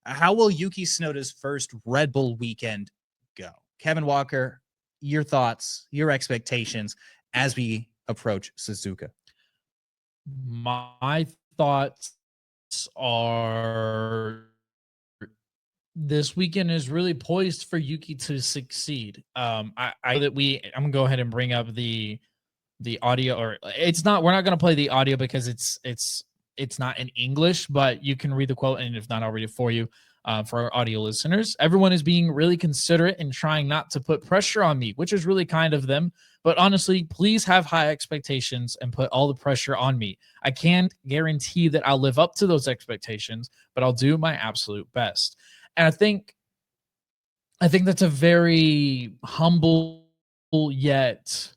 How will Yuki Tsunoda's first Red Bull weekend go? Kevin Walker, your thoughts, your expectations as we approach Suzuka. My thoughts are this weekend is really poised for Yuki to succeed. I know that I'm gonna go ahead and bring up the audio, or it's not. We're not gonna play the audio because it's not in English, but you can read the quote, and if not, I'll read it for you. For our audio listeners, everyone is being really considerate and trying not to put pressure on me, which is really kind of them. But honestly, please have high expectations and put all the pressure on me. I can't guarantee that I'll live up to those expectations, but I'll do my absolute best. And I think that's a very humble yet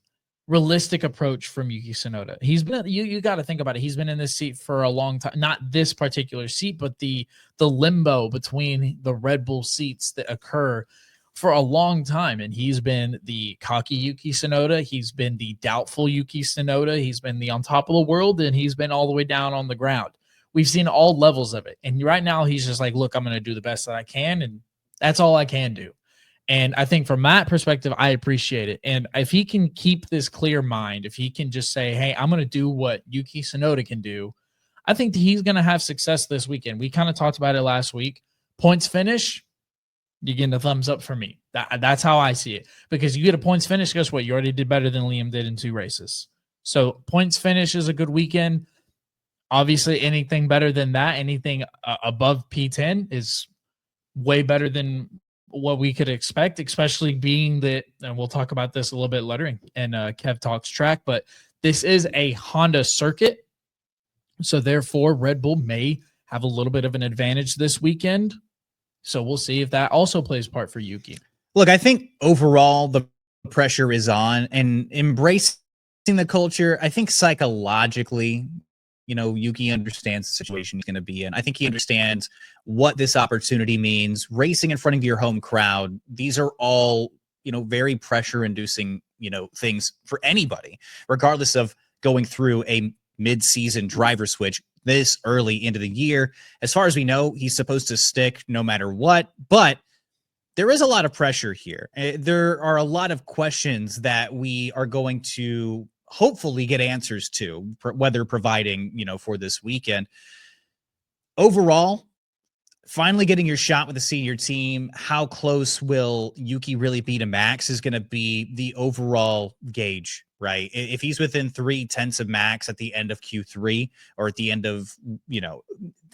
realistic approach from Yuki Tsunoda. He's been you got to think about it. He's been in this seat for a long time. Not this particular seat, but the limbo between the Red Bull seats that occur for a long time. And he's been the cocky Yuki Tsunoda. He's been the doubtful Yuki Tsunoda. He's been the on top of the world, and he's been all the way down on the ground. We've seen all levels of it. And right now he's just like, look, I'm going to do the best that I can, and that's all I can do. And I think from that perspective, I appreciate it. And if he can keep this clear mind, if he can just say, hey, I'm going to do what Yuki Tsunoda can do, I think that he's going to have success this weekend. We kind of talked about it last week. Points finish, you're getting a thumbs up for me. That's how I see it. Because you get a points finish, guess what? You already did better than Liam did in 2 races. So points finish is a good weekend. Obviously, anything better than that, anything above P10 is way better than what we could expect, especially being that, and we'll talk about this a little bit later in Kev Talks track, but this is a Honda circuit. So therefore, Red Bull may have a little bit of an advantage this weekend. So we'll see if that also plays part for Yuki. Look, I think overall the pressure is on, and embracing the culture, I think psychologically, Yuki understands the situation he's going to be in. I think he understands what this opportunity means. Racing in front of your home crowd, these are all, very pressure-inducing, things for anybody, regardless of going through a mid-season driver switch this early into the year. As far as we know, he's supposed to stick no matter what, but there is a lot of pressure here. There are a lot of questions that we are going to hopefully get answers to, whether providing, for this weekend. Overall, finally getting your shot with the senior team, how close will Yuki really be to Max is going to be the overall gauge, right? If he's within 0.3 of Max at the end of Q3, or at the end of,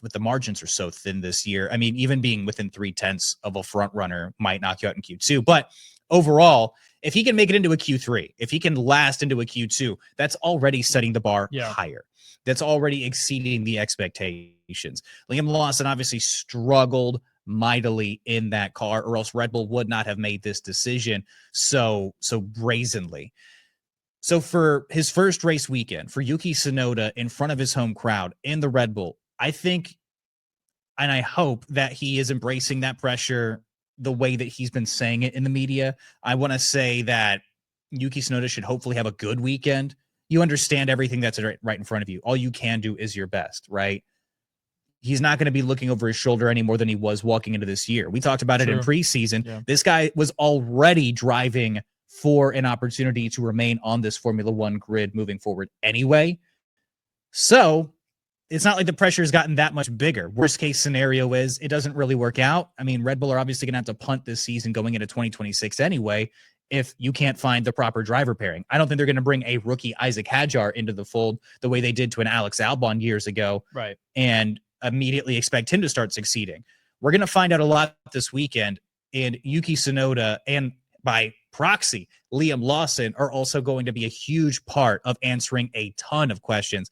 but the margins are so thin this year. I mean, even being within 0.3 of a front runner might knock you out in Q2. But overall, if he can make it into a Q3, if he can last into a Q2, that's already setting the bar higher. That's already exceeding the expectations. Liam Lawson obviously struggled mightily in that car, or else Red Bull would not have made this decision so brazenly. So for his first race weekend, for Yuki Tsunoda in front of his home crowd in the Red Bull, I think, and I hope that he is embracing that pressure the way that he's been saying it in the media. I want to say that Yuki Tsunoda should hopefully have a good weekend. You understand everything that's right in front of you. All you can do is your best, right? He's not going to be looking over his shoulder any more than he was walking into this year. We talked about it in preseason. Yeah. This guy was already driving for an opportunity to remain on this Formula One grid moving forward anyway. So it's not like the pressure has gotten that much bigger. Worst case scenario is it doesn't really work out. I mean, Red Bull are obviously going to have to punt this season going into 2026 anyway, if you can't find the proper driver pairing. I don't think they're going to bring a rookie Isaac Hadjar into the fold the way they did to an Alex Albon years ago, right, and immediately expect him to start succeeding. We're going to find out a lot this weekend, and Yuki Tsunoda and by proxy, Liam Lawson are also going to be a huge part of answering a ton of questions